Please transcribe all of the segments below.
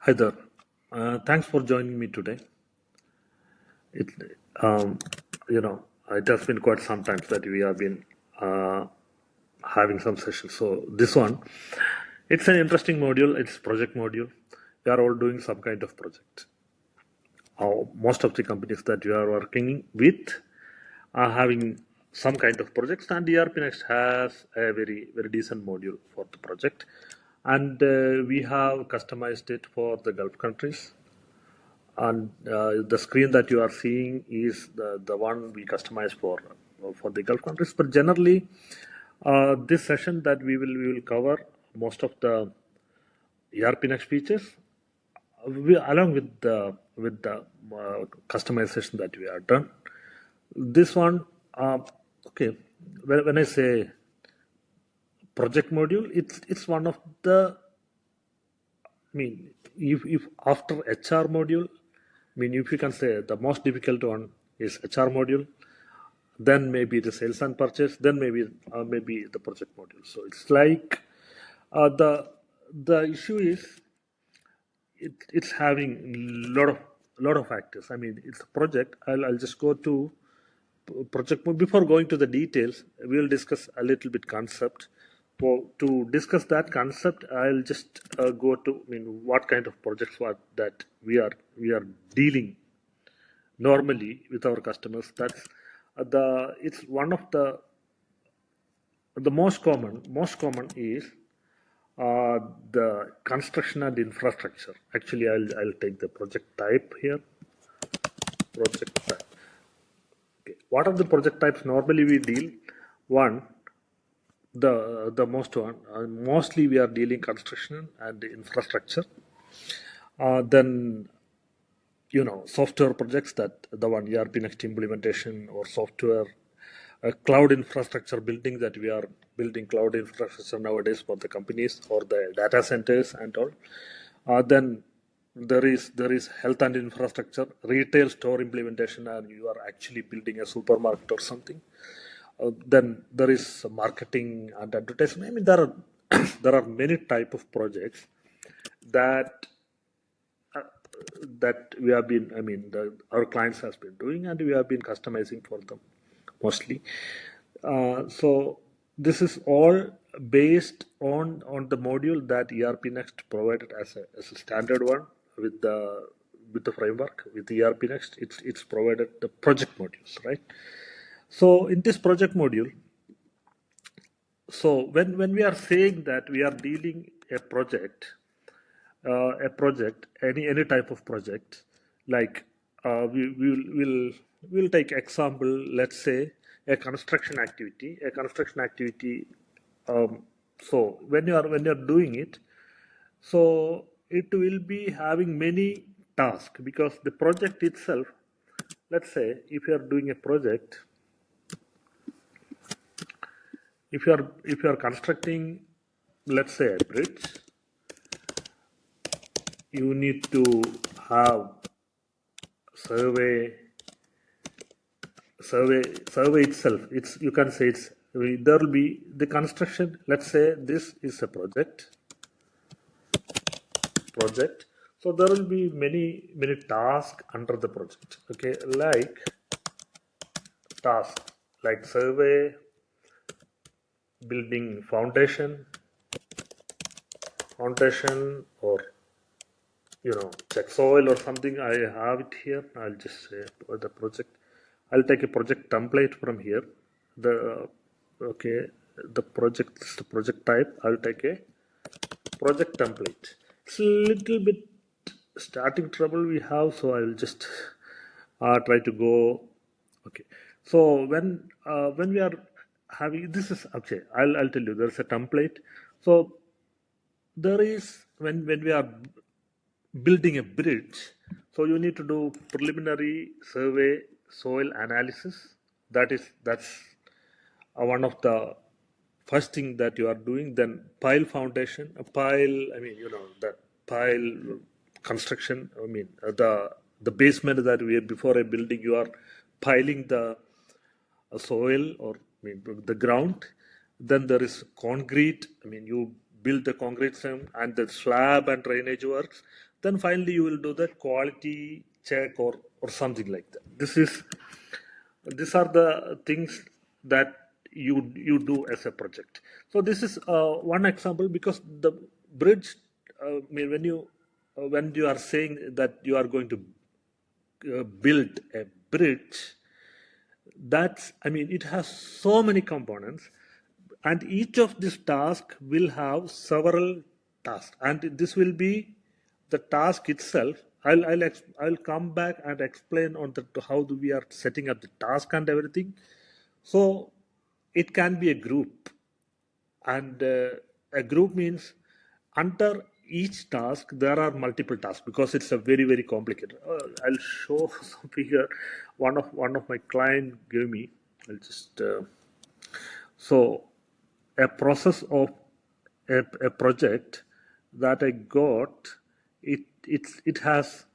Hi there. Thanks for joining me today. It, um, it has been quite some time that we have been uh, having some sessions. So this one, it's an interesting module. It's project module. We are all doing some kind of project. Most of the companies that we are working with are having some kind of projects, and ERPNext has a very decent module for the project, and we have customized it for the Gulf countries. And the screen that you are seeing is the one we customize for the Gulf countries. But generally, this session that we will cover most of the ERPNext features along with the customization that we have done. This one, okay. When I say project module, it's one of the. I mean, if after HR module, I mean, if you can say the most difficult one is HR module, then maybe the sales and purchase, then maybe the project module. So it's like the issue is it's having lot of factors. I mean, it's a project. I'll just go to project mode. Before going to the details, we'll discuss a little bit concept. To discuss that concept, I'll just go to what kind of projects that we are dealing normally with our customers. That's it's one of the most common is the construction and infrastructure. Actually, I'll take the project type here. Project type. Okay. What are the project types normally we deal? One, the most one. Mostly we are dealing construction and infrastructure. Then software projects, that the one ERPNext implementation or software cloud infrastructure building, that we are building cloud infrastructure nowadays for the companies or the data centers and all. Then there is health and infrastructure, retail store implementation, and you are actually building a supermarket or something. Then there is marketing and advertisement. I mean, there are there are many type of projects that that we have been, our clients has been doing, and we have been customizing for them mostly. So this is all based on the module that ERPNext provided as a standard one with the framework with ERPNext. It's provided the project modules, right? So in this project module, so when we are saying that we are dealing any type of project, like we'll take example. Let's say a construction activity. So when you're doing it, so it will be having many tasks, because the project itself. Let's say if you are doing a project, if you are constructing, let's say, a bridge, you need to have survey itself. It's, you can say, it's, there will be the construction. Let's say this is a project. So there will be many tasks under the project. Okay, like tasks like survey, building foundation, or check soil or something. I have it here. I'll just say the project. I'll take a project template from here. Okay, the project type. I'll take a project template. It's a little bit starting trouble we have, so I'll just try to go. Okay, so when we are having, this is okay. I'll tell you. There's a template. So there is, when we are building a bridge, so you need to do preliminary survey, soil analysis. That's one of the first thing that you are doing. Then pile foundation, a pile. That pile construction. The basement that we have before a building, you are piling the soil, or the ground. Then there is concrete. You build the concrete frame and the slab and drainage works. Then finally you will do the quality check or something like that. These are the things that you do as a project. So this is one example, because the bridge, when you are saying that you are going to build a bridge, that's, it has so many components, and each of these tasks will have several tasks, and this will be the task itself. I'll come back and explain on how do we are setting up the task and everything. So it can be a group, and a group means under each task there are multiple tasks, because it's a very very complicated. I'll show something here. One of my client gave me. I'll just so a process of a project that I got. It has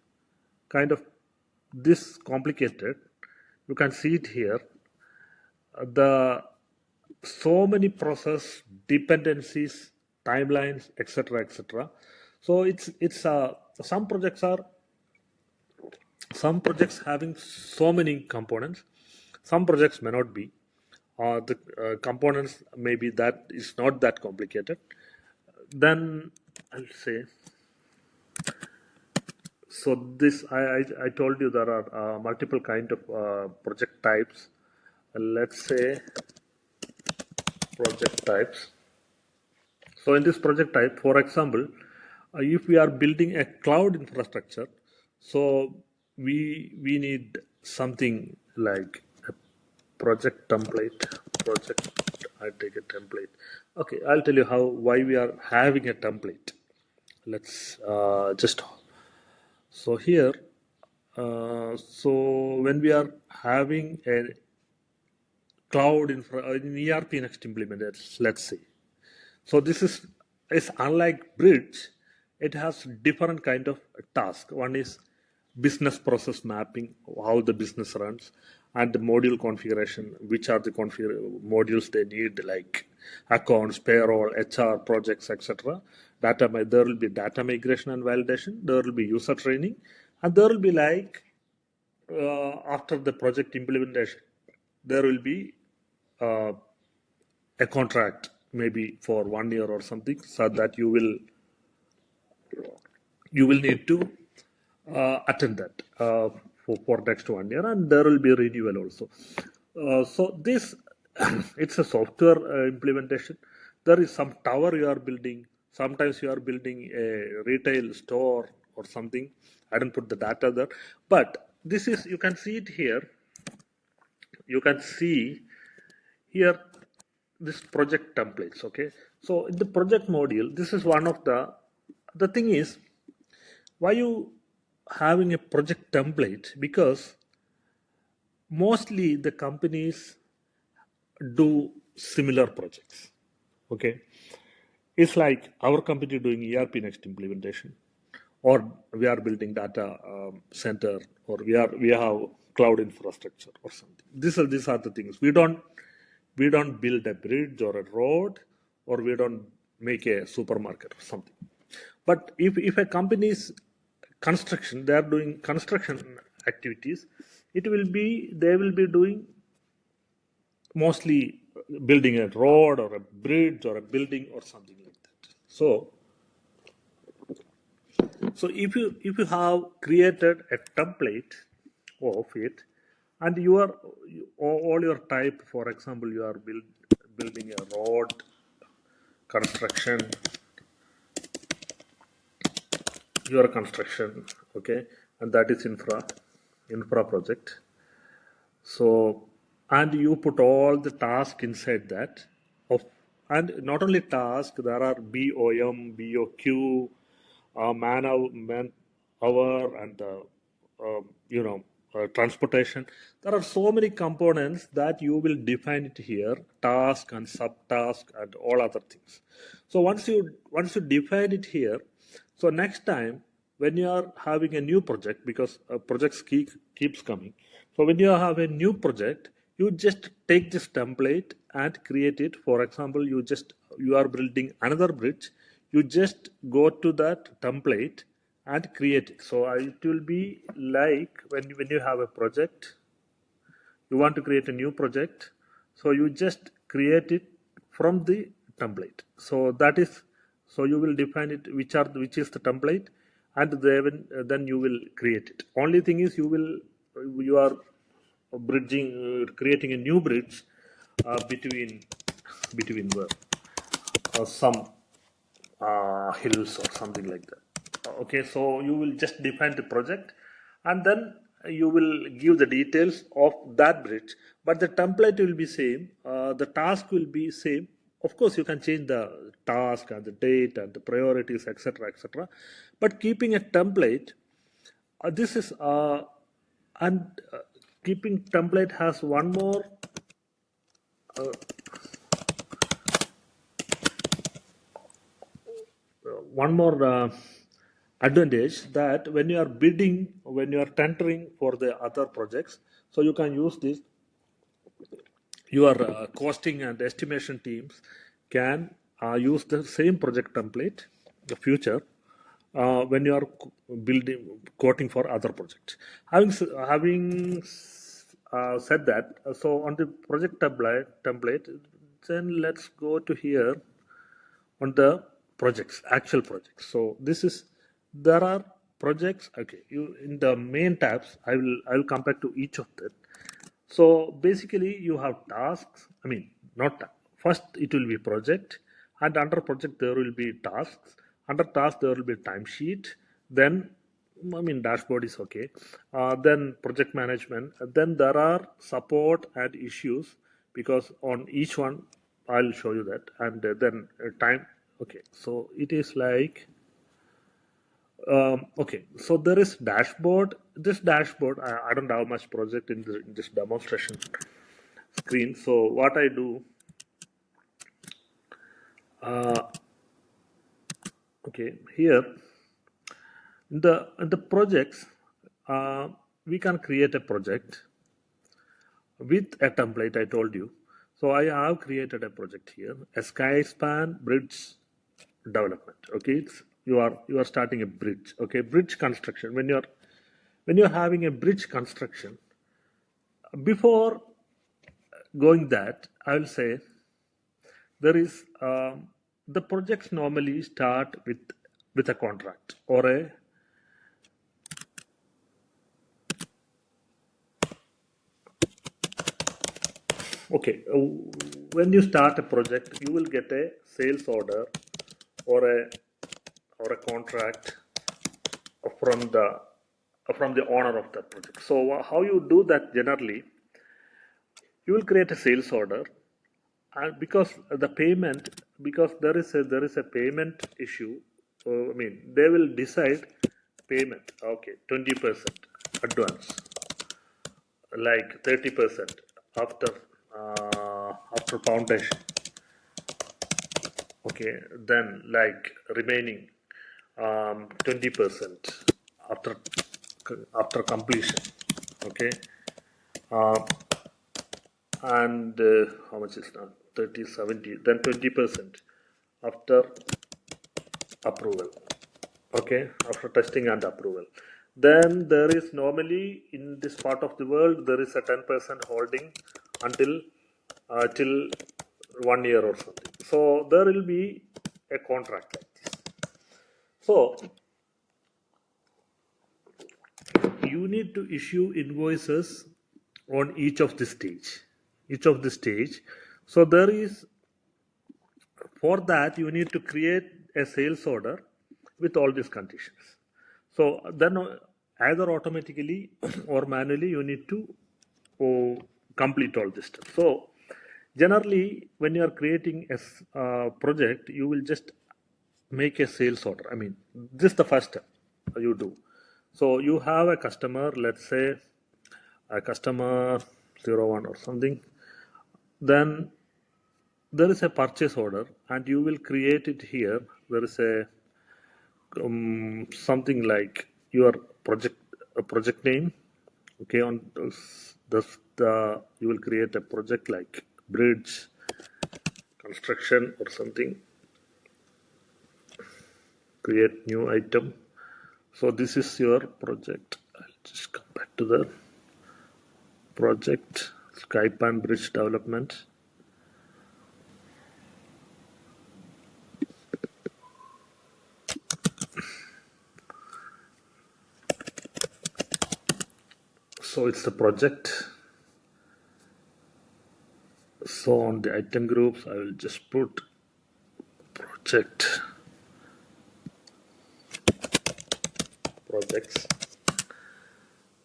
kind of this complicated. You can see it here. The so many process dependencies, timelines, etc. So it's some projects having so many components. Some projects may not be. The components maybe that is not that complicated. Then I'll say. So this I told you there are multiple kind of project types. Let's say project types. So in this project type, for example, if we are building a cloud infrastructure, so we need something like a project template. Project, I take a template. Okay, I'll tell you why we are having a template. Let's just so here. So when we are having a cloud infra in ERPNext implemented, let's say. So this is unlike bridge. It has different kind of task. One is business process mapping, how the business runs, and the module configuration, which are the modules they need, like accounts, payroll, HR, projects, etc. There will be data migration and validation. There will be user training, and there will be like after the project implementation, there will be uh, a contract maybe for 1 year or something, so that you will need to attend that for next 1 year, and there will be renewal also. So this it's a software implementation. There is some tower you are building. Sometimes you are building a retail store or something. I didn't put the data there, but this is, you can see it here. You can see here this project templates. Okay, so in the project module, this is one of the thing is, why you having a project template, because mostly the companies do similar projects. Okay, it's like our company doing ERPNext implementation, or we are building data center, or we have cloud infrastructure or something. These are the things. We don't build a bridge or a road, or we don't make a supermarket or something. But if a company's construction, they are doing construction activities, they will be doing mostly building a road or a bridge or a building or something like that. So if you have created a template of it, and all your type, for example, you are building a road construction, your construction, okay, and that is infra project. So, and you put all the task inside that of, and not only task, there are BOM, BOQ, man hour, and transportation. There are so many components that you will define it here, task and subtask and all other things. So once you define it here, so next time when you are having a new project, because projects keeps coming, so when you have a new project, you just take this template and create it. For example, you are building another bridge, you just go to that template and create it. So it will be like when you have a project, you want to create a new project, so you just create it from the template. So that is, so you will define it which is the template, and then you will create it. Only thing is you are bridging, creating a new bridge between some hills or something like that. Okay, so you will just define the project, and then you will give the details of that bridge, but the template will be same, the task will be same. Of course you can change the task and the date and the priorities, etc., etc., but keeping a template, this is and keeping template has one more advantage, that when you are bidding, when you are tendering for the other projects, so you can use this. Your costing and estimation teams can use the same project template the future, when you are building quoting for other projects. Having said that, so on the project template, then let's go to here on the projects, actual projects. So this is, there are projects. Okay, you in the main tabs, I will come back to each of them. So basically you have tasks, I mean, not first it will be project, and under project there will be tasks, under task there will be timesheet, then I mean dashboard is okay, then project management, then there are support and issues, because on each one I'll show you that, and then time. Okay, so it is like, okay, so there is dashboard. This dashboard, I don't have much project in this demonstration screen. So what I do, uh, okay, here in the projects, uh, we can create a project with a template. I told you. So I have created a project here, a sky span bridge development. Okay, you are starting a bridge. Okay, bridge construction. When you're having a bridge construction, before going that, I will say there is, the projects normally start with a contract or a, okay, when you start a project you will get a sales order or a contract from the owner of that project. So how you do that generally, you will create a sales order, and because there is a payment issue, I mean they will decide payment. Okay, 20% advance, like 30% after after foundation. Okay, then like remaining 20% after after completion. Okay, uh, and how much is now 30, 70, then 20% after approval. Okay, after testing and approval. Then there is normally in this part of the world there is a 10% holding until till 1 year or something. So there will be a contract like this. So you need to issue invoices on each of the stage. So there is, for that you need to create a sales order with all these conditions. So then either automatically or manually you need to complete all this stuff. So generally when you are creating a project, you will just make a sales order. I mean, this is the first step you do. So you have a customer, let's say a customer 01 or something, then there is a purchase order and you will create it here. There is a something like your project name. Okay, on the you will create a project like bridge construction or something. Create new item. So this is your project. I'll just come back to the project, Skype and Bridge development. So it's the project. So on the item groups, I will just put projects.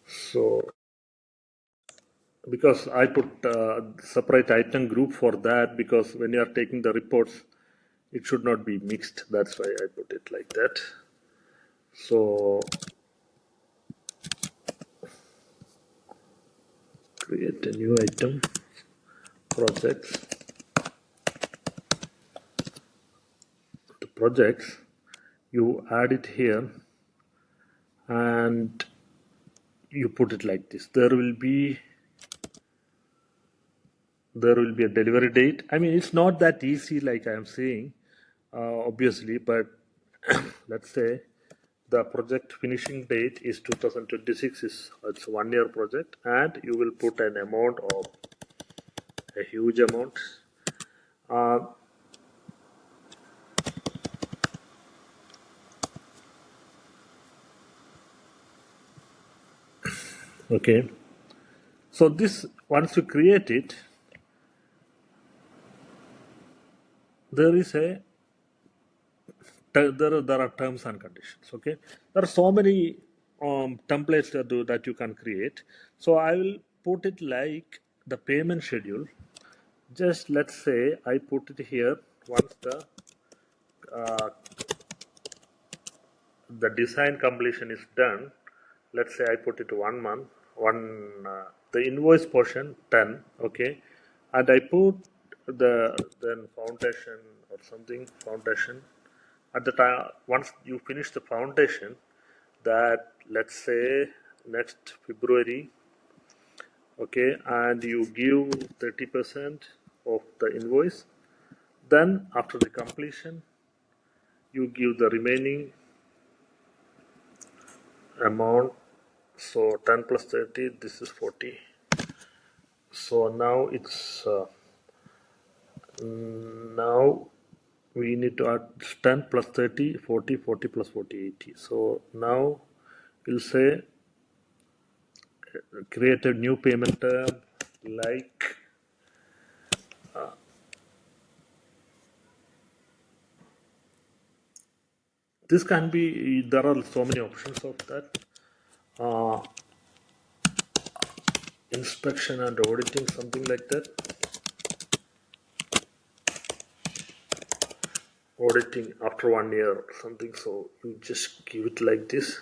So because I put separate item group for that, because when you are taking the reports, it should not be mixed. That's why I put it like that. So create a new item, projects. The projects, you add it here and you put it like this. There will be a delivery date. I mean, it's not that easy, like I am saying, obviously, but let's say the project finishing date is 2026. It's a 1 year project, and you will put an amount of a huge amount. Uh, okay. So this, once you create it, there is a there are terms and conditions. Okay, there are so many templates that you can create. So I will put it like the payment schedule. Just let's say I put it here once uh, the design completion is done. Let's say I put it 1 month, the invoice portion 10. Okay, and I put the then foundation or something, foundation at the time. Once you finish the foundation, that let's say next February, okay, and you give 30% of the invoice, then after the completion you give the remaining amount. So 10 plus 30, this is 40. So now it's now we need to add 10 plus 30, 40, 40 plus 40, 80. So now we'll say create a new payment term like this can be, there are so many options of that. uh, Inspection and auditing, something like that. Auditing after 1 year or something. So you just give it like this.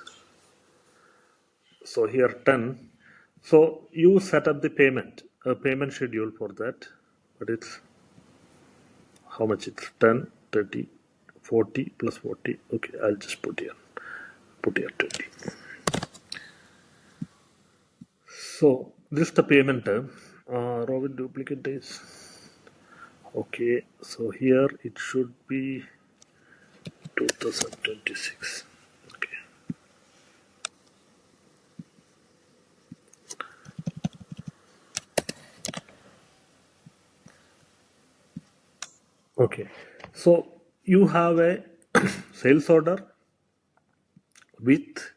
So here 10. So you set up the payment schedule for that. But it's how much? It's 10, 30, 40 plus 40. Okay, I'll just put here 20. So this is the payment term. Raw with duplicate days. Okay, so here it should be 2026. Okay. Okay. So you have a sales order with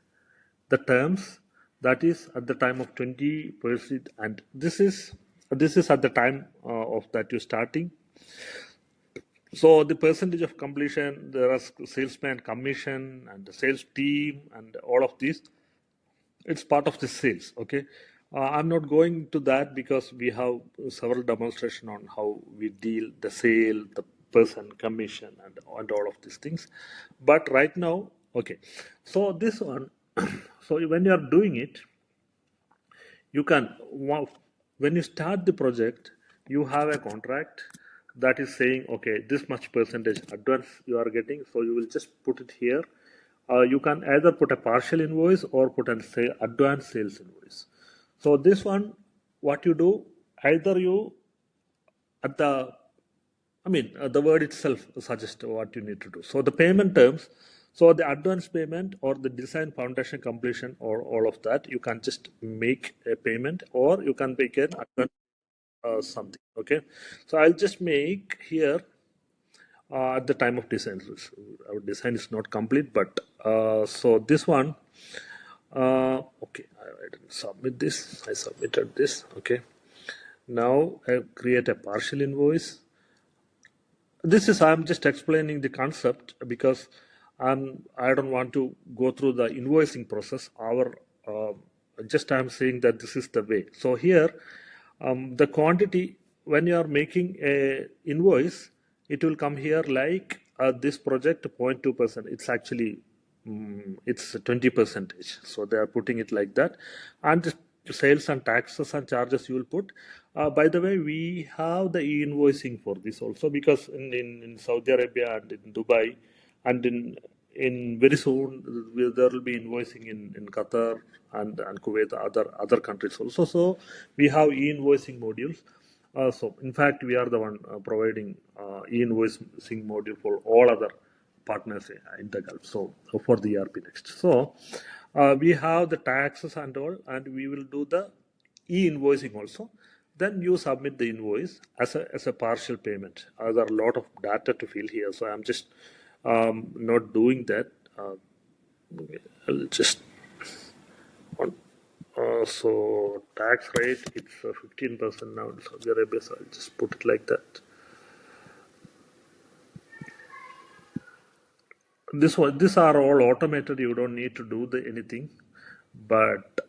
the terms that is at the time of 20%, and this is at the time of that you're starting. So the percentage of completion, there are salesman commission and the sales team and all of this. It's part of the sales. Okay, I'm not going to that because we have several demonstration on how we deal the sale, the person commission, and all of these things. But right now, okay, so this one, so when you are doing it, you can, when you start the project, you have a contract that is saying, okay, this much percentage advance you are getting, so you will just put it here. You can either put a partial invoice or put an say advance sales invoice. So this one, what you do, either you at the, I mean, the word itself suggests what you need to do. So the payment terms, So the advance payment or the design foundation completion or all of that, you can just make a payment or you can make an advance something. Okay, so I'll just make here at the time of design. Our design is not complete, but so this one, okay, I didn't submit this. I submitted this. Okay, now I create a partial invoice. This is I'm just explaining the concept because I don't want to go through the invoicing process. Uh, just I'm saying that this is the way. So here, the quantity when you are making a invoice, it will come here like this project 0.2%. It's actually it's 20 percentage. So they are putting it like that, and the sales and taxes and charges you will put. By the way, we have the e-invoicing for this also because in Saudi Arabia and in Dubai and in very soon there will be invoicing in Qatar and Kuwait, other countries also. So we have e-invoicing modules. So in fact, we are the one providing e-invoicing module for all other partners in the Gulf. So for the ERPNext. So we have the taxes and all, and we will do the e-invoicing also. Then you submit the invoice as a partial payment. There are a lot of data to fill here, so I'm just not doing that. I'll just on. So tax rate it's 15% now in Saudi Arabia. So I'll just put it like that. These are all automated. You don't need to do anything, but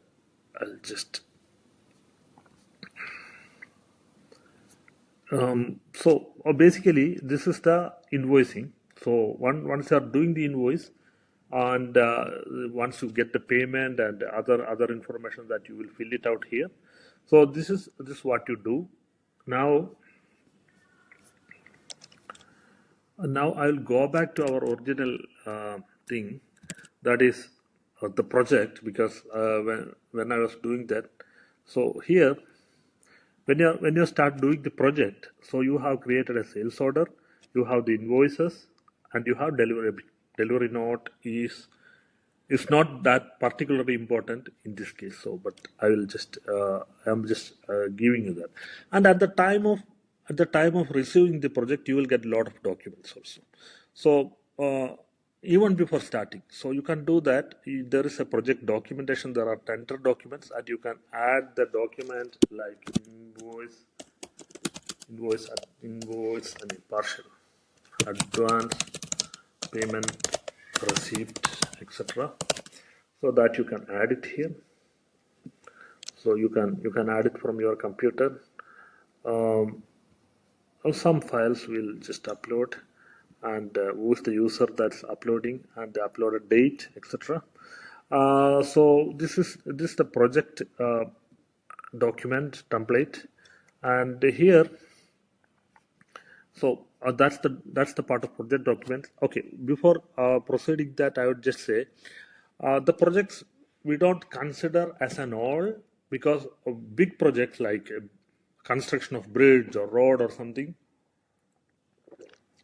I'll just basically this is the invoicing. So once you are doing the invoice, and once you get the payment and other information that you will fill it out here. So this is what you do. Now I'll go back to our original thing, that is the project, because when I was doing that, so here when you start doing the project, so you have created a sales order, you have the invoices, and you have delivery note is not that particularly important in this case. So but I'm just giving you that. And at the time of receiving the project, you will get a lot of documents also. So even before starting, so you can do that. There is a project documentation, there are tender documents, and you can add the document like invoice I mean partial advance payment receipt, etc., so that you can add it here. So you can add it from your computer. Some files will just upload, and who's the user that's uploading and the uploaded date, etc. So this is the project document template, and here, so that's the part of project document. Okay, before proceeding that, I would just say the projects we don't consider as an all, because of big projects like construction of bridge or road or something,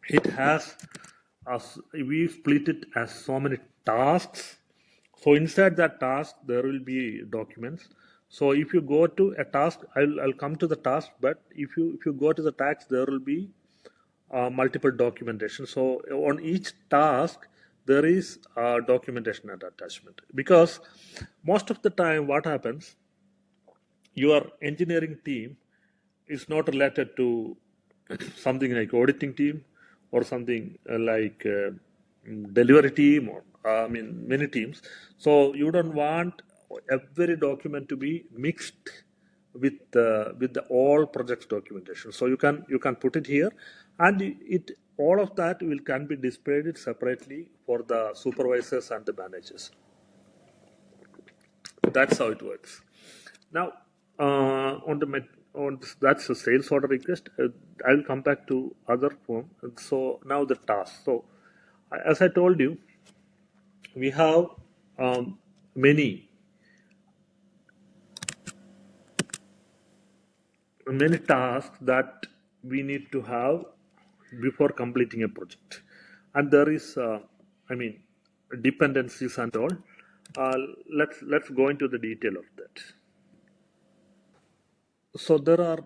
it has we split it as so many tasks. So inside that task there will be documents. So if you go to a task, I'll come to the task, but if you go to the task, there will be multiple documentation. So on each task there is documentation and attachment, because most of the time what happens, your engineering team is not related to something like auditing team or something like delivery team, or I mean many teams. So you don't want every document to be mixed with the all projects documentation. So you can put it here, and it all of that will can be displayed separately for the supervisors and the managers. That's how it works. Now, on this, that's a sales order request. I will come back to other form. And so now the task. So as I told you, we have many tasks that we need to have before completing a project, and there is, I mean, dependencies and all. Let's go into the detail of that. So there are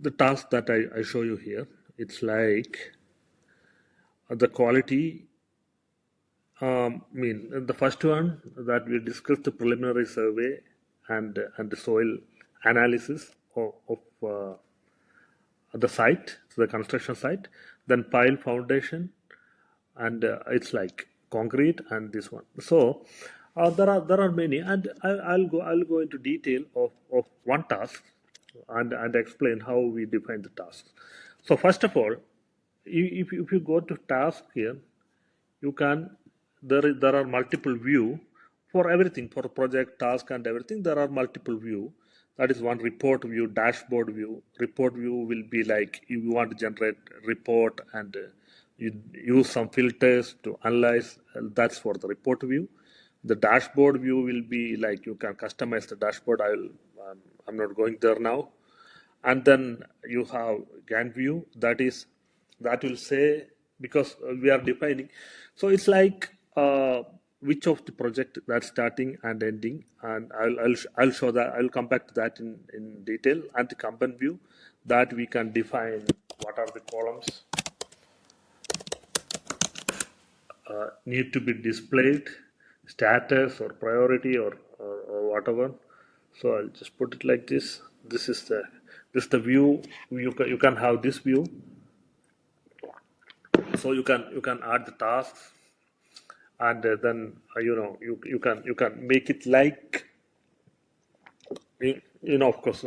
the tasks that I show you here. It's like the quality. The first one that we discussed, the preliminary survey and the soil analysis of the site, so the construction site, then pile foundation, and it's like concrete and this one. So there are many, and I'll go into detail of one task and explain how we define the tasks. So first of all, if you go to task here, you can there are multiple view for everything, for project task and everything. There are multiple view. That is one report view, dashboard view. Report view will be like if you want to generate report and you use some filters to analyze. That's for the report view. The dashboard view will be like you can customize the dashboard. I'm not going there now. And then you have Gantt view, that will say, because we are defining, so it's like which of the project that's starting and ending, and I'll show that. I'll come back to that in detail. And the Kanban view, that we can define what are the columns need to be displayed, status or priority or whatever. So I'll just put it like this. This is the view. You can have this view. So you can add the tasks, and then you can make it like of course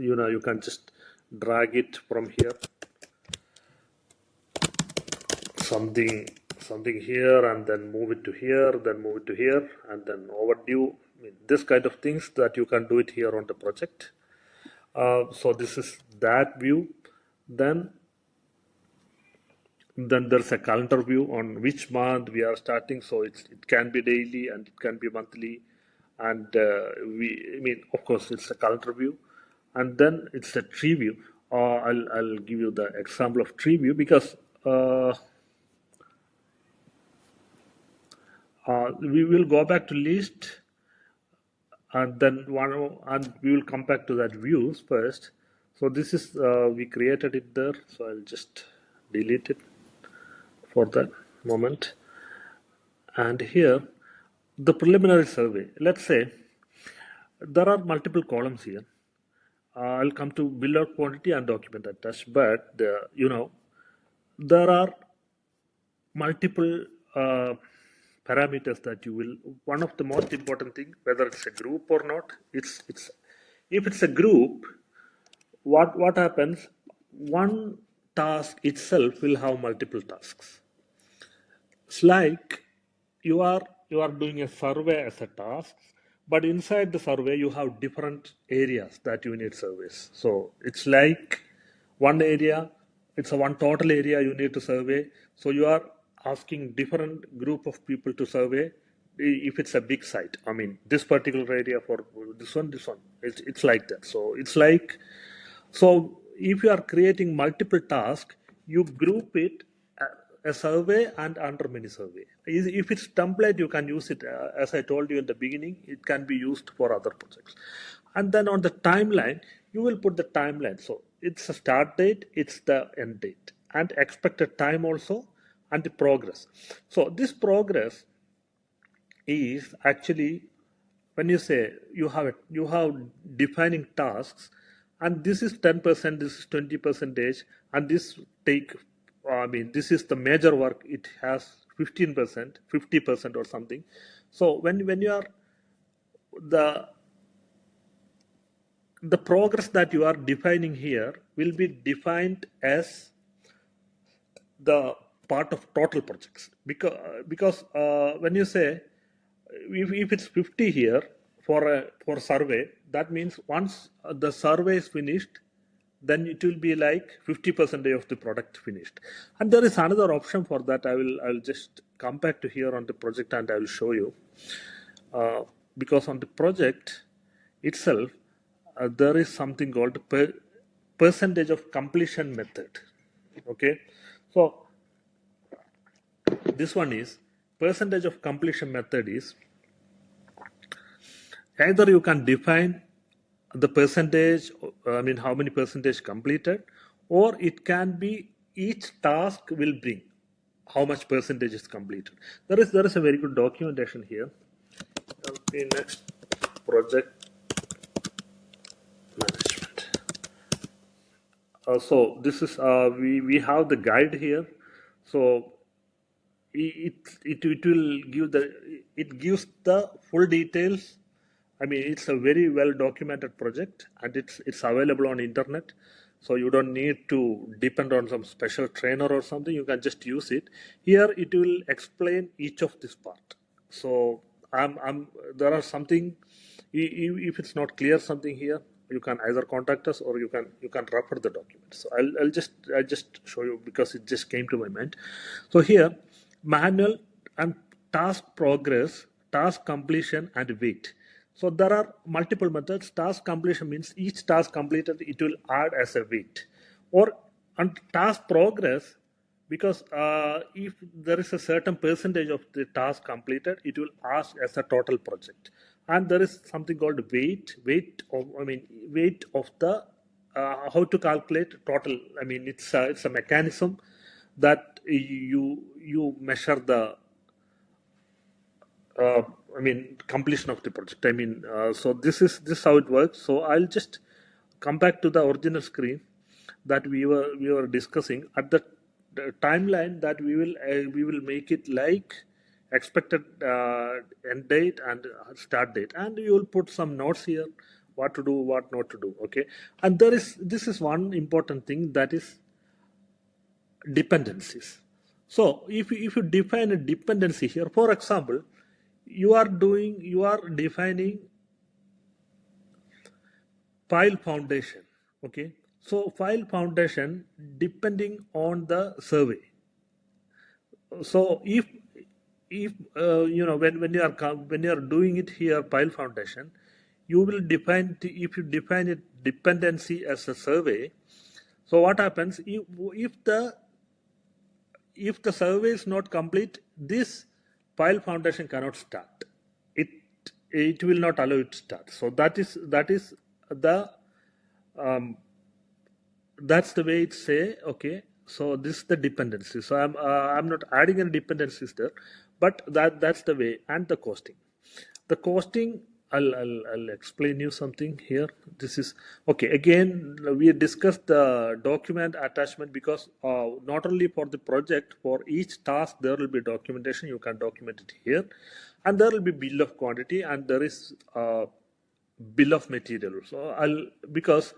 you can just drag it from here, something here, and then move it to here, then move it to here, and then overdue. This kind of things that you can do it here on the project. So this is that view. Then there's a calendar view on which month we are starting. So it can be daily and it can be monthly, and of course it's a calendar view. And then it's a tree view. I'll give you the example of tree view, because we will go back to list, and then we will come back to that views first. So this is we created it there, so I'll just delete it for that moment. And here the preliminary survey, let's say there are multiple columns here. I'll come to bill of quantity and document attached, but there are multiple parameters that you will. One of the most important thing, whether it's a group or not, it's if it's a group, what happens? One task itself will have multiple tasks. It's like you are doing a survey as a task, but inside the survey you have different areas that you need surveys. So it's like one area, it's a one total area you need to survey. So you are asking different group of people to survey. If it's a big site, this particular area for this one, it's like that. So it's like, so if you are creating multiple tasks, you group it a survey and under mini survey. If it's template, you can use it. As I told you in the beginning, it can be used for other projects. And then on the timeline, you will put the timeline. So it's a start date, it's the end date, and expected time also, and the progress. So this progress is actually, when you say you have defining tasks, and this is 10%, this is 20%, and this this is the major work, it has 15%, 50% or something. So when you are the progress that you are defining here will be defined as the part of total projects, because when you say if it's 50 here for survey, that means once the survey is finished, then it will be like 50% of the product finished. And there is another option for that. I'll just come back to here on the project and I will show you, because on the project itself there is something called percentage of completion method. Okay, so This one is percentage of completion method is either you can define the percentage, I mean how many percentage completed, or it can be each task will bring how much percentage is completed. There is a very good documentation here. ERPNext Project Management. So this is we have the guide here. So it will give it gives the full details. I mean, it's a very well documented project, and it's available on internet. So you don't need to depend on some special trainer or something. You can just use it. Here it will explain each of this part. So there are something. If it's not clear something here, you can either contact us or you can refer the document. So I'll just show you because it just came to my mind. So here, manual and task progress, task completion, and wait. So there are multiple methods. Task completion means each task completed, it will add as a wait. Or on task progress, because if there is a certain percentage of the task completed, it will ask as a total project. And there is something called weight of the how to calculate total. I mean, it's a mechanism that you measure the completion of the project. So this is how it works. So I'll just come back to the original screen that we were discussing at the timeline that we will make it like expected end date and start date, and you will put some notes here, what to do, what not to do. Okay, and this is one important thing, that is dependencies. So if you define a dependency here, for example, you are defining file foundation. Okay, so file foundation depending on the survey. So if when you are doing it here, file foundation, you will define if you define it dependency as a survey. So what happens if the survey is not complete, this file foundation cannot start. It will not allow it to start. So that's the way it say. Okay, so this is the dependency. So I'm not adding any dependencies there, but that's the way. And the costing, I'll explain you something here. This is okay. Again, we discussed the document attachment because not only for the project, for each task there will be documentation. You can document it here, and there will be bill of quantity, and there is bill of material. So because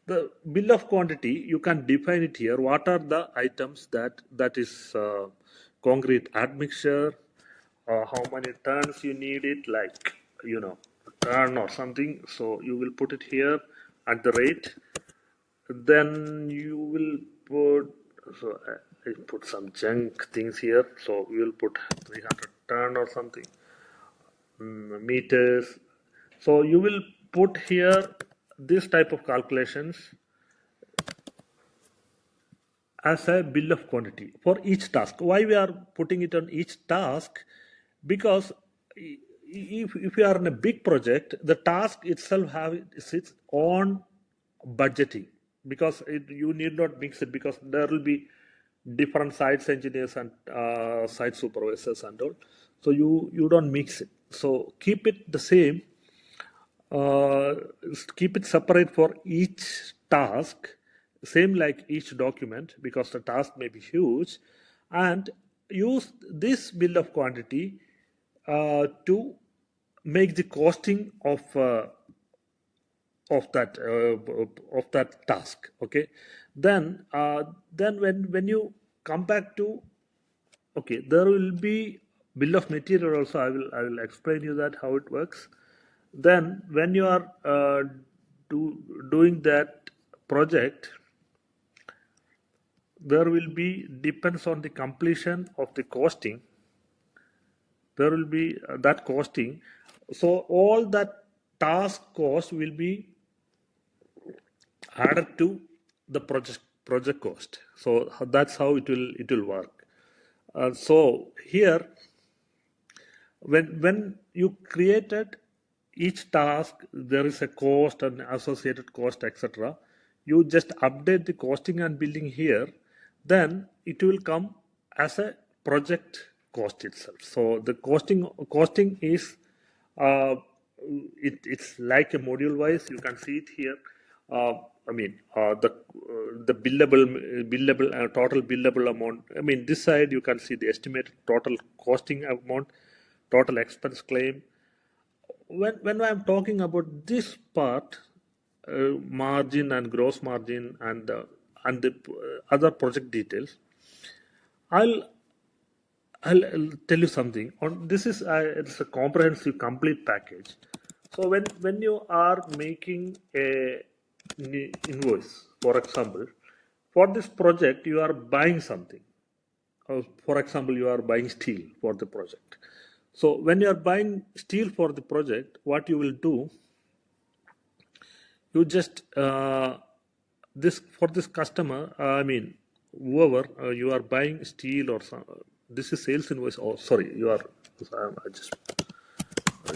the bill of quantity, you can define it here. What are the items that is concrete admixture, how many tons you need it, like turn or something. So you will put it here at the rate. Then you will put, so I put some junk things here. So we will put 300 ton or something, meters. So you will put here this type of calculations as a bill of quantity for each task. Why we are putting it on each task? Because if you are in a big project, the task itself have its own budgeting, because you need not mix it, because there will be different sites engineers and site supervisors and all. So you don't mix it. So keep it the same. Keep it separate for each task, same like each document, because the task may be huge, and use this bill of quantity to make the costing of that task. Okay, then when you come back to, okay, there will be bill of material also. I will explain you that how it works. Then when you are doing that project, there will be, depends on the completion of the costing, there will be that costing. So all that task cost will be added to the project cost. So that's how it will work. So here, when you created each task, there is a cost and associated cost, etc. You just update the costing and billing here, then it will come as a project cost itself. So the costing is it's like a module wise. You can see it here. Uh, I mean, the billable total billable amount. I mean, this side you can see the estimated total costing amount, total expense claim. When I'm talking about this part, margin and gross margin and the other project details, I'll I'll tell you something. On this is it's a comprehensive, complete package. So when you are making a invoice, for example, for this project you are buying something. For example, you are buying steel for the project. So when you are buying steel for the project, what you will do, you just this for this customer, I mean whoever you are buying steel or some, this is sales invoice. Oh, sorry, you are I just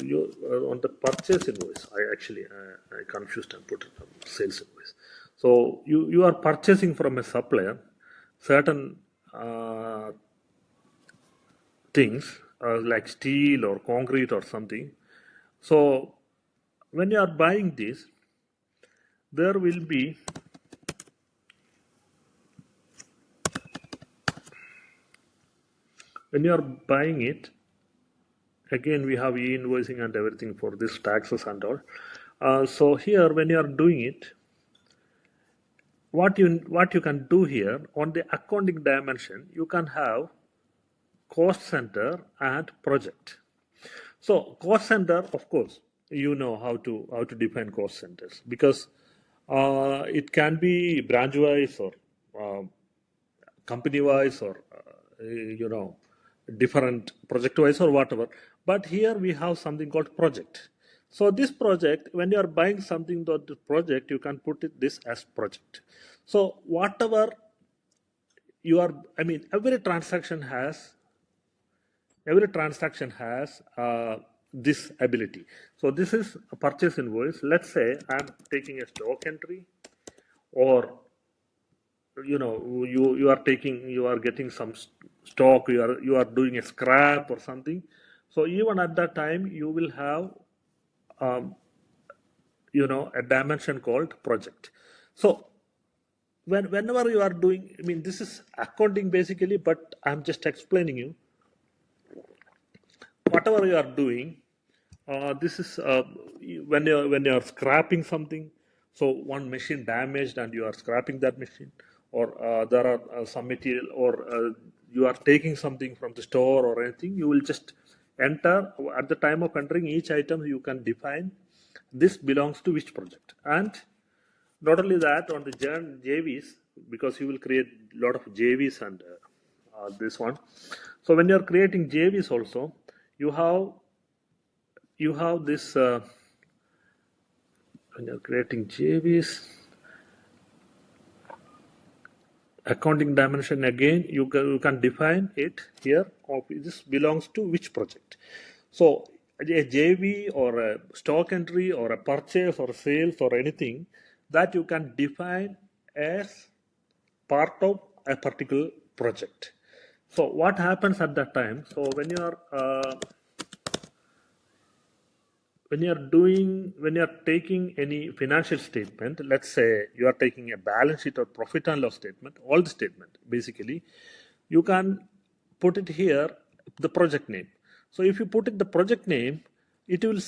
you on the purchase invoice. I confused and put it on sales invoice. So you are purchasing from a supplier certain things like steel or concrete or something. So when you are buying this, there will be when you are buying it, again we have e-invoicing and everything for this taxes and all. So here when you are doing it, what you can do here on the accounting dimension, you can have cost center and project. So cost center, of course, you know how to define cost centers, because it can be branch wise or uh, company wise or different project wise or whatever. But here we have something called project. So this project, when you are buying something to the project, you can put it this as project. So whatever you are, I mean, every transaction has this ability. So this is a purchase invoice. Let's say I'm taking a stock entry, or you are getting some stock, you are doing a scrap or something. So even at that time you will have um, a dimension called project. So whenever you are doing, I mean, this is accounting basically, but I'm just explaining you whatever you are doing. This is when you are scrapping something. So one machine damaged and you are scrapping that machine, or there are some material, or you are taking something from the store or anything. You will just enter at the time of entering each item. You can define this belongs to which project, and not only that, on the JVs, because you will create a lot of JVs and this one. So when you are creating JVs also, you have this when you're creating JVs, accounting dimension, again you can define it here of this belongs to which project. So a JV or a stock entry or a purchase or sales or anything that you can define as part of a particular project. So what happens at that time? So when you're taking any financial statement, let's say you are taking a balance sheet or profit and loss statement, all the statement basically, you can put it here, the project name. So if you put it the project name, it will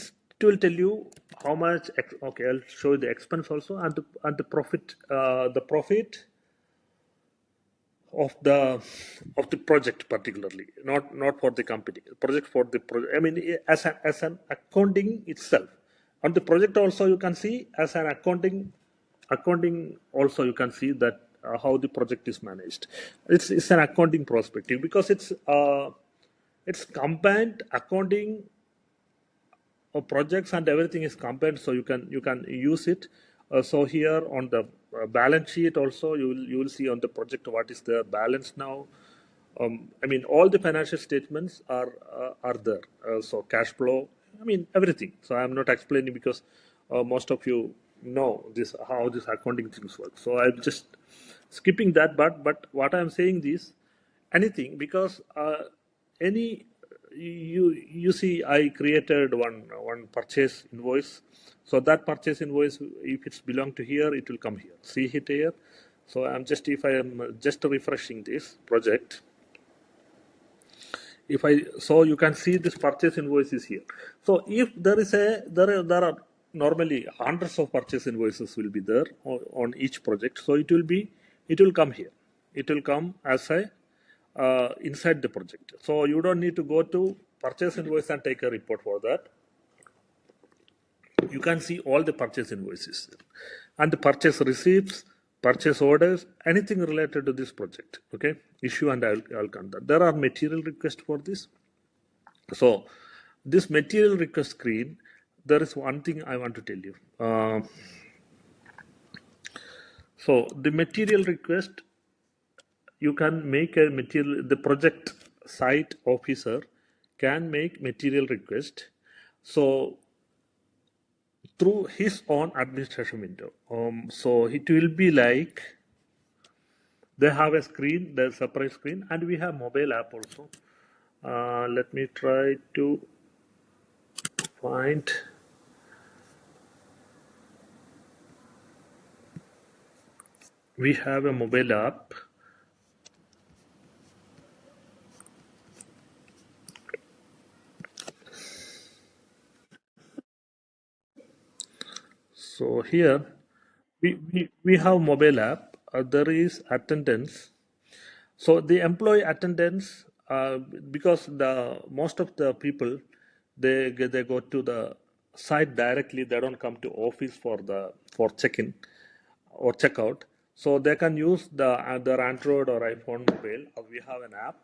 tell you how much. Okay, I'll show you the expense also, and the profit of the project, particularly not for the company project, for the project. I mean, as an accounting itself. On the project also you can see as an accounting also you can see that how the project is managed. It's an accounting perspective, because it's combined accounting projects and everything is combined, so you can use it. So here on the balance sheet also, you will see on the project what is the balance now, I mean, all the financial statements are there. So cash flow, I mean, everything. So I'm not explaining because most of you know this how this accounting things work. So I'm just skipping that. But what I'm saying is anything because any you see I created one purchase invoice. So that purchase invoice, if it's belong to here, it will come here. See it here. So I'm just if I am just refreshing this project, if I so you can see this purchase invoice is here. So if there is a there are normally hundreds of purchase invoices will be there on each project. So it will come here. It will come as a inside the project. So you don't need to go to purchase invoice and take a report for that. You can see all the purchase invoices and the purchase receipts, purchase orders, anything related to this project. Okay, issue and I'll come that. There are material requests for this. So this material request screen, there is one thing I want to tell you. So the material request, you can make a material, the project site officer can make material request. So through his own administration window. So it will be like they have a screen, there's a separate screen, and we have mobile app also. Let me try to find. We have a mobile app. So here we have mobile app. There is attendance. So the employee attendance, because the most of the people they go to the site directly. They don't come to office for check-in or checkout. So they can use their Android or iPhone mobile. We have an app.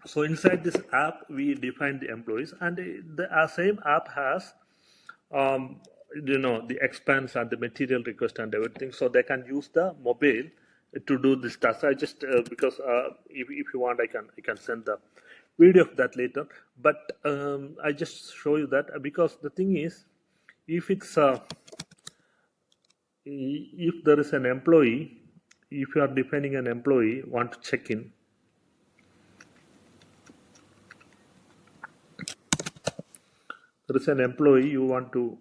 So inside this app, we define the employees, and the same app has um, the expense and the material request and everything, so they can use the mobile to do this task. I just because if you want, I can send the video of that later, but I just show you that because the thing is, if it's if there is an employee, if you are defining an employee want to check in, there is an employee you want to.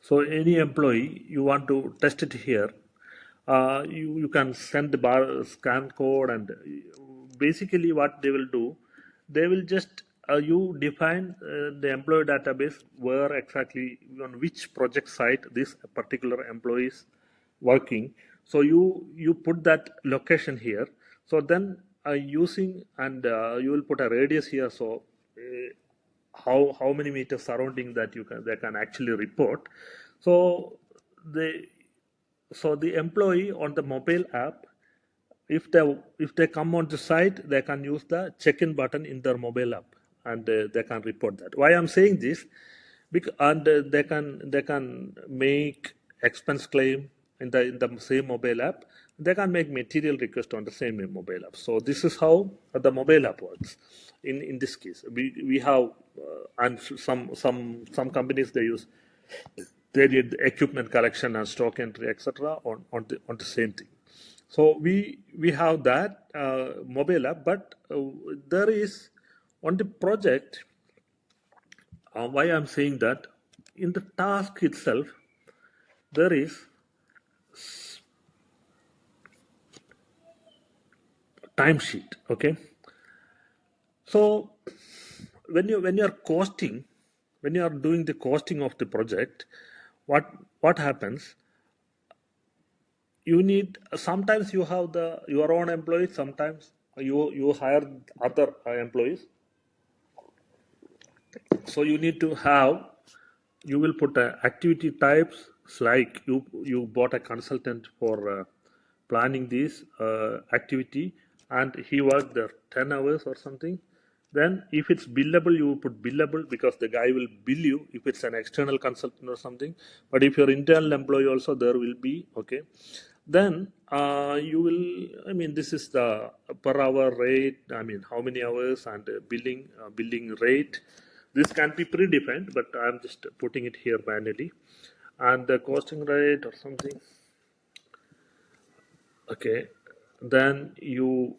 So any employee you want to test it here, you can send the scan code, and basically what they will do, they will just you define the employee database where exactly on which project site this particular employee is working. So you put that location here. So then using and you will put a radius here. So how many meters surrounding that they can actually report. So the the employee on the mobile app, if they come on the site, they can use the check-in button in their mobile app, and they can report that. Why I'm saying this, because and they can make expense claim in the same mobile app. They can make material request on the same mobile app. So this is how the mobile app works. In this case, we have and some companies they did equipment collection and stock entry, etc. on the same thing. So we have that mobile app, but there is on the project. Why I'm saying that, in the task itself there is timesheet. Okay, so when you are costing, when you are doing the costing of the project, what happens, you need, sometimes you have your own employees, sometimes you hire other employees. So you need to have, you will put activity types, like you bought a consultant for planning this activity, and he worked there 10 hours or something. Then if it's billable, you put billable because the guy will bill you if it's an external consultant or something. But if you're internal employee also, there will be, okay. Then you will, I mean, this is the per hour rate, I mean, how many hours and billing rate. This can be predefined, but I'm just putting it here manually. And the costing rate or something. Okay. Then you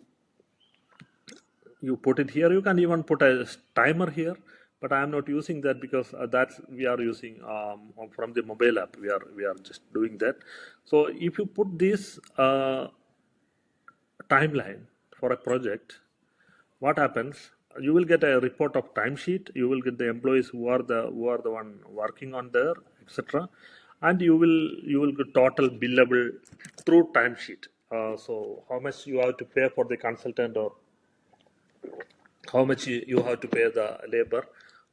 put it here. You can even put a timer here, but I am not using that because that's we are using from the mobile app. We are just doing that. So if you put this timeline for a project, what happens? You will get a report of timesheet. You will get the employees who are the one working on there, etc. And you will get total billable through timesheet. So how much you have to pay for the consultant, or how much you have to pay the labor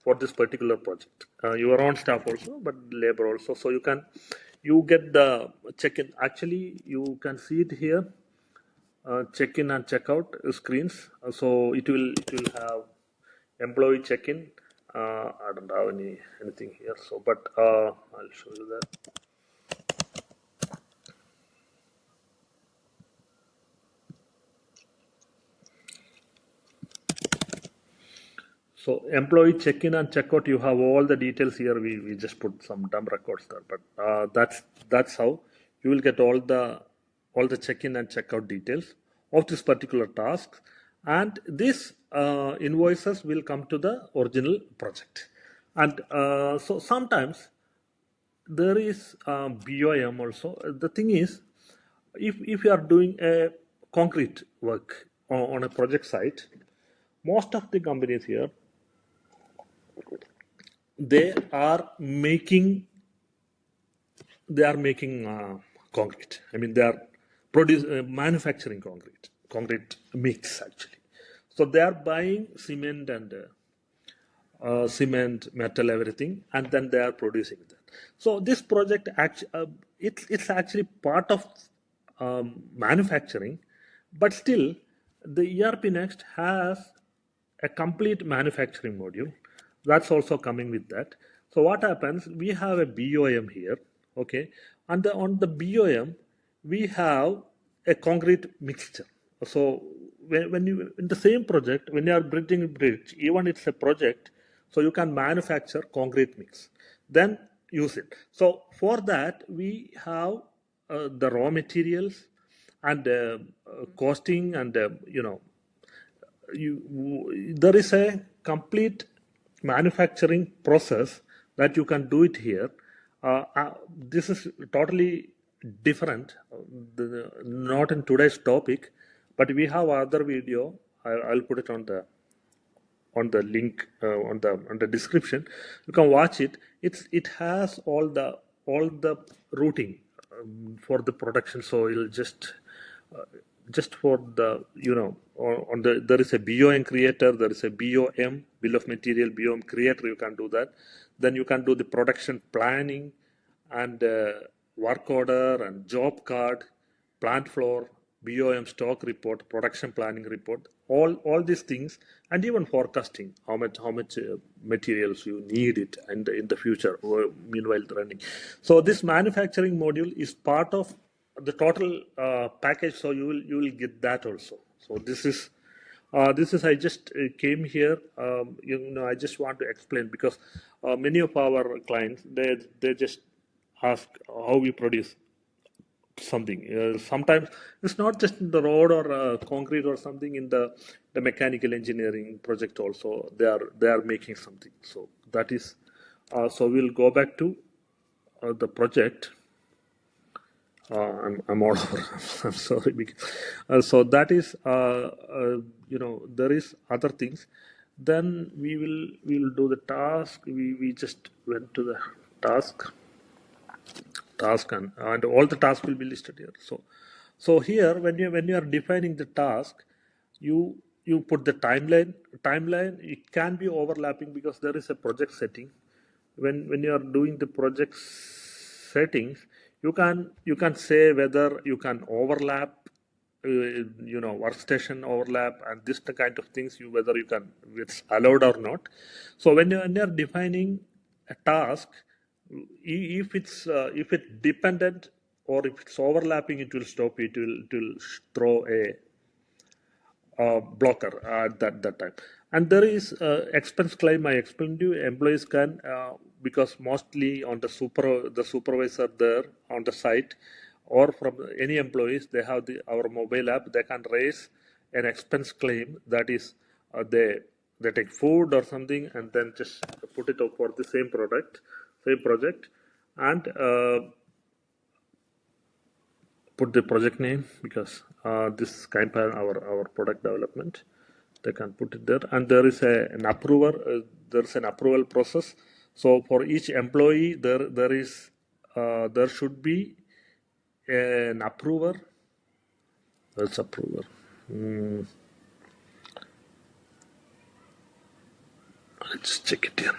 for this particular project, your own staff also, but labor also. So you get the check-in. Actually, you can see it here, check-in and check-out screens. So it will have employee check-in. I don't have anything here, so but I'll show you that. So employee check-in and check-out, you have all the details here. We just put some dumb records there, but that's how you will get all the check-in and check-out details of this particular task, and this invoices will come to the original project. And so sometimes there is BOM also. The thing is, if you are doing a concrete work on a project site, most of the companies here, they are making concrete. I mean, they are manufacturing concrete mix actually. So they are buying cement and cement, metal, everything, and then they are producing that. So this project it's actually part of manufacturing, but still the ERPNext has a complete manufacturing module that's also coming with that. So what happens? We have a BOM here, okay, and on the BOM we have a concrete mixture. So when you in the same project, when you are bridging a bridge, even it's a project, so you can manufacture concrete mix, then use it. So for that we have the raw materials and costing, and there is a complete manufacturing process that you can do it here. This is totally different, not in today's topic, but we have other video. I'll put it on the link, on the description. You can watch it. It has all the routing for the production. So it'll just for the on the there is a BOM creator, there is a BOM, bill of material, BOM creator. You can do that. Then you can do the production planning and work order and job card, plant floor, BOM stock report, production planning report, all these things, and even forecasting how much materials you need it and in the future, or meanwhile running. So this manufacturing module is part of the total package. So you will get that also. So this is I just came here. I just want to explain because many of our clients, they just ask how we produce something. Sometimes it's not just in the road or concrete or something. In the mechanical engineering project also, they are making something. So that is. So we'll go back to the project. I'm all over. I'm sorry. So that is, there is other things. Then we will do the task. We just went to the task, and all the tasks will be listed here. So here when you are defining the task, you put the timeline. It can be overlapping because there is a project setting. When you are doing the project settings, you can say whether you can overlap workstation overlap and this the kind of things whether you can it's allowed or not. So when you're defining a task, if it's dependent or if it's overlapping, it will stop. It will throw a blocker at that time. And there is expense claim. I explained to you. Employees can because mostly on the supervisor there on the site or from any employees, they have our mobile app. They can raise an expense claim, that is they take food or something and then just put it up for the same project, and put the project name, because this campaign our product development, they can put it there. And there is an approver, there's an approval process. So for each employee there should be an approver. That's approver. Let's check it here.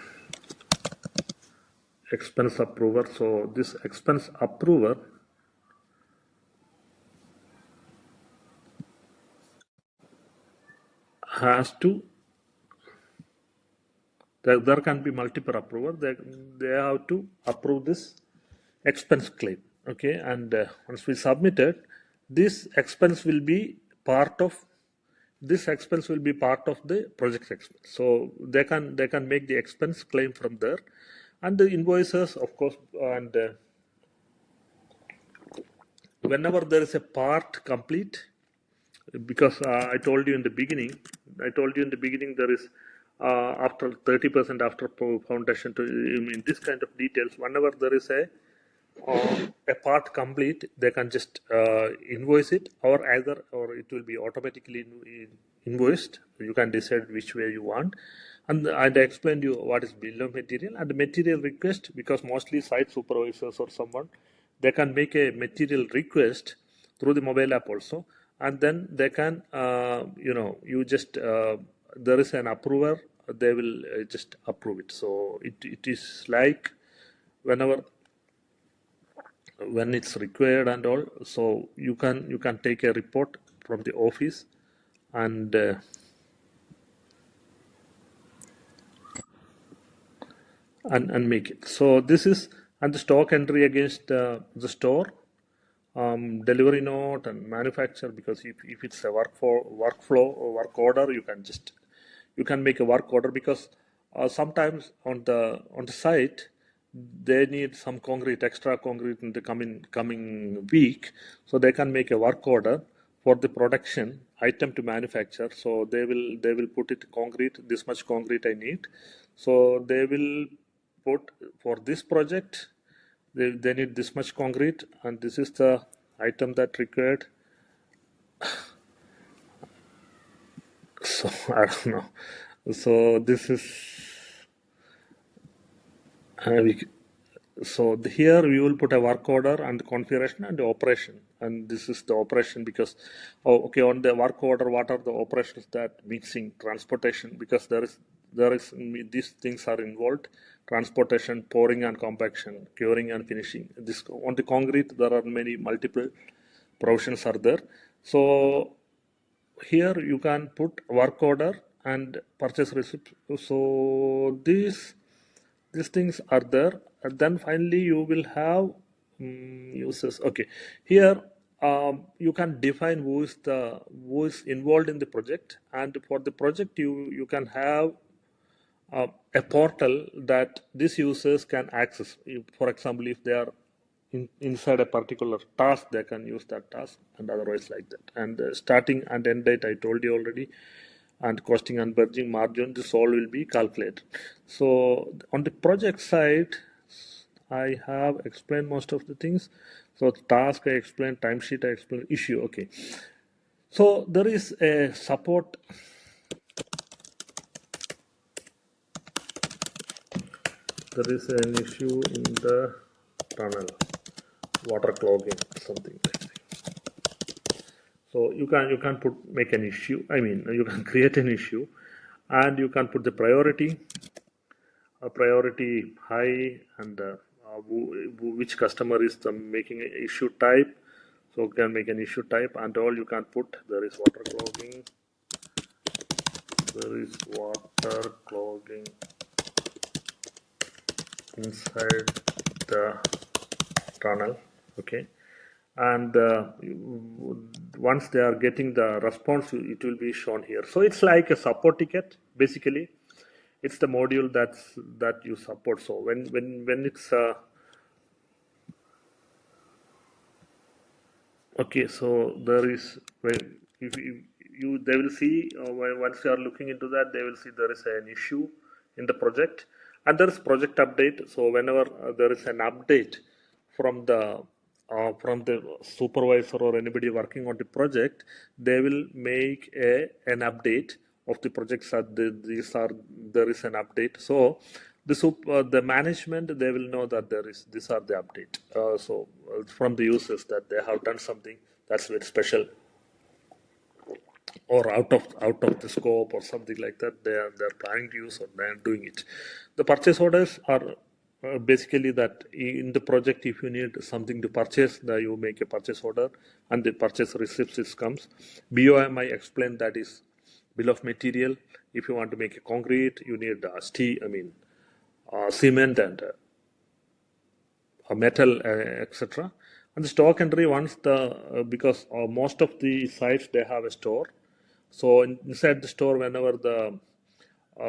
Expense approver. So this expense approver has to, there can be multiple approver. They have to approve this expense claim. Okay, and once we submit it, this expense will be part of the project expense. So they can make the expense claim from there, and the invoices, of course, and whenever there is a part complete, because I told you in the beginning there is after 30% after foundation to in this kind of details, whenever there is a part complete, they can just invoice it, or it will be automatically invoiced. You can decide which way you want. And I explained you what is bill of material and the material request, because mostly site supervisors or someone, they can make a material request through the mobile app also, and then they can you just there is an approver, they will just approve it. So it is like whenever when it's required and all, so you can take a report from the office and make it. So this is, and the stock entry against the store, delivery note and manufacturer, because if it's a workflow or work order, you can make a work order, because sometimes on the site they need some extra concrete in the coming week, so they can make a work order for the production item to manufacture. So they will put it concrete, this much concrete I need, so they will put for this project they need this much concrete, and this is the item that required. So I don't know. So this is so here we will put a work order and the configuration and the operation, and this is the operation, because on the work order, what are the operations, that mixing, transportation, because there is these things are involved: transportation, pouring and compaction, curing and finishing. This on the concrete, there are multiple provisions are there. So here you can put work order and purchase receipt. So these things are there, and then finally you will have uses. Okay, here you can define who is involved in the project, and for the project you can have a portal that these users can access. For example, if they are inside a particular task, they can use that task, and otherwise like that. And starting and end date I told you already, and costing and budgeting margin, this all will be calculated. So on the project side, I have explained most of the things. So task I explained, timesheet I explained, issue. Okay, so there is a support. There is an issue in the tunnel, water clogging, something like that. So you can make an issue. I mean, you can create an issue, and you can put the priority high, and which customer is the making issue type. So you can make an issue type and all you can put. There is water clogging. There is water clogging inside the tunnel. Okay. And once they are getting the response, it will be shown here. So it's like a support ticket. Basically, it's the module that you support. So when it's okay, so there is if you they will see once you are looking into that, they will see there is an issue in the project, and there is project update. So whenever there is an update from the supervisor or anybody working on the project, they will make an update of the projects. These are there is an update. So the management, they will know that these are the update. From the users that they have done something that's very special or out of the scope or something like that, they're planning to use or they're doing it. The purchase orders are basically that in the project, if you need something to purchase, you make a purchase order and the purchase receipts comes. BOM, I explained, that is bill of material. If you want to make a concrete, you need cement and metal, etc. And the stock entry, once because most of the sites, they have a store. So inside the store, whenever the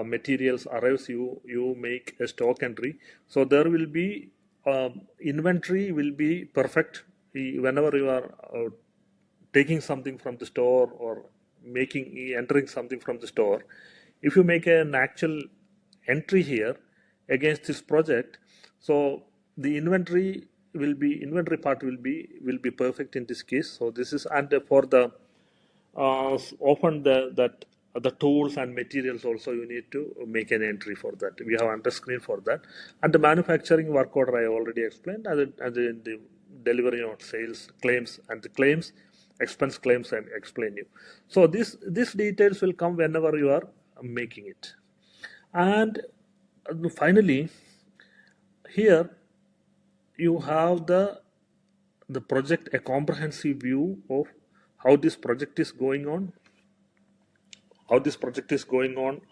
materials arrives, you make a stock entry. So there will be inventory will be perfect whenever you are taking something from the store or entering something from the store. If you make an actual entry here against this project, so the inventory part will be perfect in this case. So this is, and for the often the tools and materials also, you need to make an entry for that. We have under screen for that. And the manufacturing work order I already explained, and the delivery on sales claims, and the claims, expense claims, and explain you. So this details will come whenever you are making it. And finally, here you have the project, a comprehensive view of how this project is going on,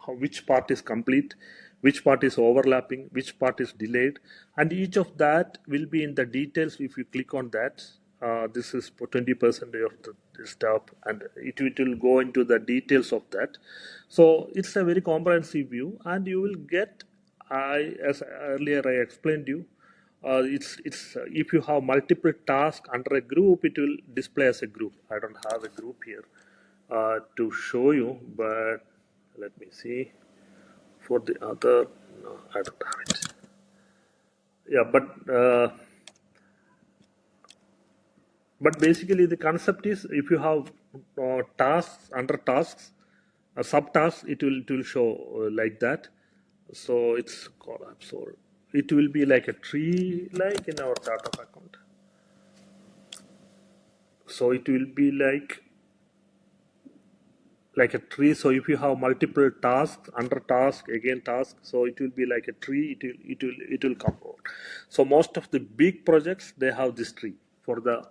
which part is complete, which part is overlapping, which part is delayed, and each of that will be in the details. If you click on that, this is 20% of the stuff, and it will go into the details of that. So it's a very comprehensive view, and you will get, as earlier I explained you, it's if you have multiple tasks under a group, it will display as a group. I don't have a group here to show you, but let me see. For the other, no, I don't have it. Yeah, but basically the concept is, if you have tasks under tasks, subtasks, it will show like that. So it's collapse, or it will be like a tree, like in our chart of account. So it will be like a tree. So if you have multiple tasks under task, again task, so it will be like a tree. It will come out. So most of the big projects, they have this tree for the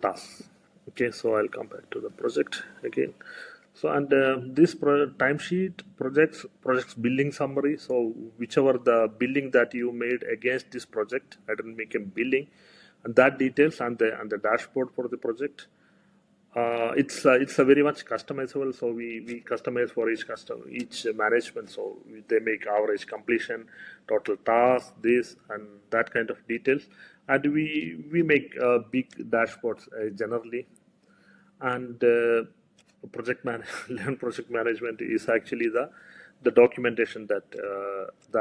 tasks. Okay, so I'll come back to the project again. So, and this timesheet projects billing summary. So whichever the billing that you made against this project, I didn't make a billing, and that details, and the dashboard for the project. It's a very much customizable. So we customize for each management. So they make average completion, total task, this and that kind of details, and we make big dashboards generally. And learn project management is actually the documentation that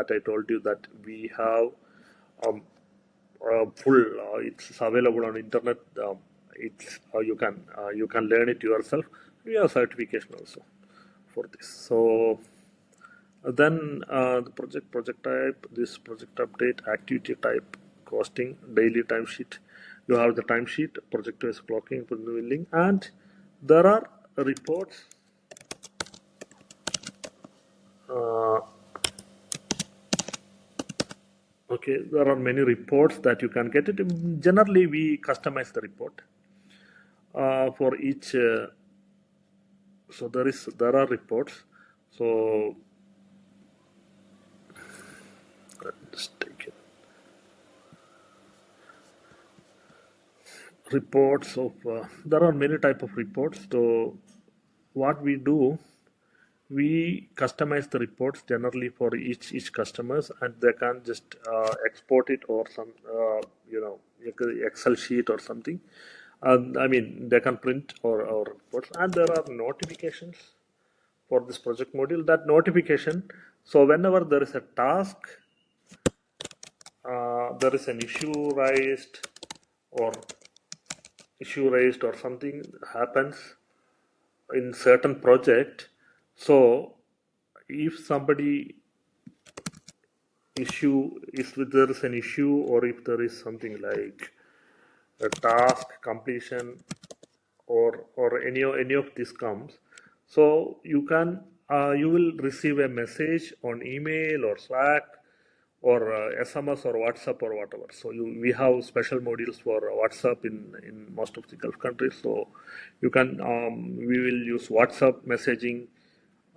I told you that we have full. It's available on internet. It's you can learn it yourself. We have certification also for this. So then the project type, this project update, activity type, costing, daily timesheet. You have the timesheet, project is clocking, billing, and there are reports. Okay, there are many reports that you can get it. Generally, we customize the report. for each. So there are reports. So let's take it. Reports of there are many type of reports. So what we do, we customize the reports generally for each customers, and they can just export it or some Excel sheet or something. I mean, they can print or reports, and there are notifications for this project module. That notification, so whenever there is a task, there is an issue raised or something happens in certain project. So if somebody if there is an issue, or if there is something like a task completion, or any of this comes, so you will receive a message on email or Slack or SMS or WhatsApp or whatever. So we have special modules for WhatsApp in most of the Gulf countries. So we will use WhatsApp messaging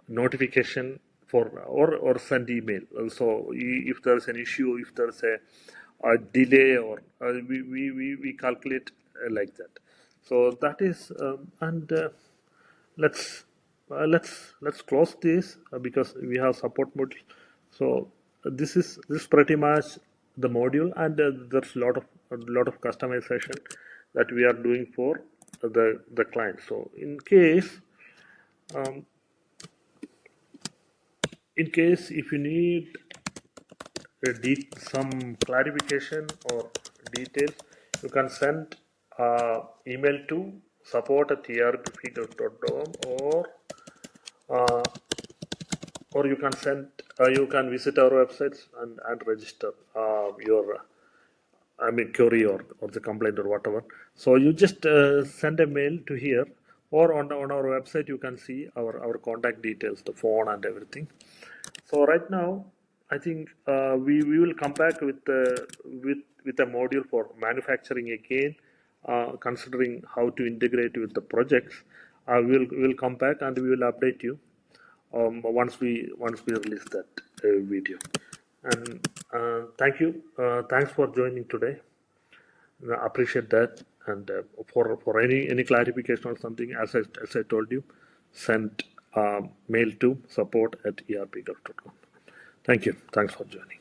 notification for or send email. So if there is an issue, if there is a delay, or we calculate like that. So that is and let's let's close this because we have support module. So this pretty much the module, and there's a lot of customization that we are doing for the client. So um, in case if you need some clarification or details, you can send email to support@erpgulf.com, uh, or you can visit our websites and register your query or the complaint or whatever. So you just send a mail to here, or on our website you can see our contact details, the phone and everything. So right now, I think we will come back with a module for manufacturing again, considering how to integrate with the projects. We'll come back and we will update you once we release that video. And thank you. Thanks for joining today. I appreciate that. And for any clarification or something, as I told you, send mail to support@erpgulf.com. Thank you. Thanks for joining.